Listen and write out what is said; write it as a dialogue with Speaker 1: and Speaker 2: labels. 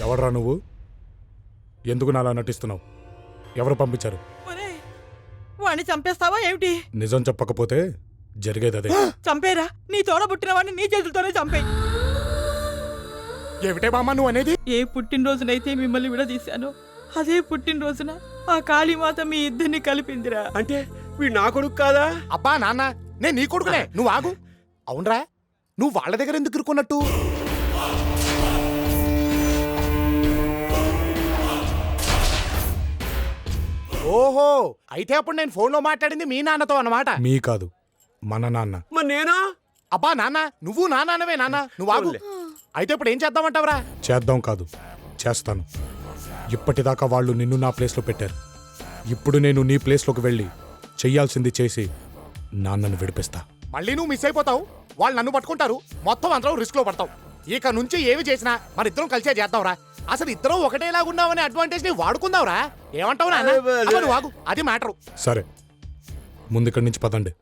Speaker 1: ఎవడ్రా నువ్వు? ఎందుకు నాలా నటిస్తున్నావు? ఎవరు పంపించారు?
Speaker 2: వాణ్ణి చంపేస్తావా ఏమిటి?
Speaker 1: నిజం చెప్పకపోతే జరిగేది అదే.
Speaker 2: చంపేరా, నీ తోడ పుట్టిన వాడిని నీ చేతులతోనే చంపే.
Speaker 1: ఏమిటే బామ్మ నువ్వు అనేది?
Speaker 2: ఏ పుట్టినరోజునైతే మిమ్మల్ని విడదీశాను, అదే పుట్టినరోజున ఆ కాళీమాత మీ ఇద్దరిని కలిపిందిరా.
Speaker 3: అంటే వీడు నా కొడుకు కాదా?
Speaker 1: అబ్బా నాన్న, నేను నీ కొడుకునే. నువ్వు ఆగు. అవునరా, నువ్వు వాళ్ళ దగ్గర ఎందుకు ఇరుక్కున్నట్టు? ఓహో, అయితే అప్పుడు నేను ఫోన్లో మాట్లాడింది మీ నాన్నతో అన్నమాట. మీ కాదు, మన నాన్న.
Speaker 3: మరి నేనా?
Speaker 1: అబ్బా నాన్న, నువ్వు నా నాన్నవే నాన్న. నువ్వు ఆగు. అయితే ఇప్పుడు ఏం చేద్దామంటావురా? చేద్దాం కాదు, చేస్తాను. ఇప్పటిదాకా వాళ్ళు నిన్ను నా ప్లేస్లో పెట్టారు. ఇప్పుడు నేను నీ ప్లేస్లోకి వెళ్ళి చెయ్యాల్సింది చేసి నాన్నను విడిపిస్తా. మళ్ళీ నువ్వు మిస్ అయిపోతావు, వాళ్ళు నన్ను పట్టుకుంటారు, మొత్తం అందరం రిస్క్ లో పడతావు. ఇక నుంచి ఏమి చేసినా మన ఇద్దరం కలిసే చేద్దాంరా. అసలు ఇద్దరం ఒకటేలాగున్నామనే అడ్వాంటేజ్ ని వాడుకుందాంరా. ఏమంటావు నాన్న? నువ్వు ఆగు, అది మ్యాటర్. సరే, ముందు ఇక్కడి నుంచి పదండి.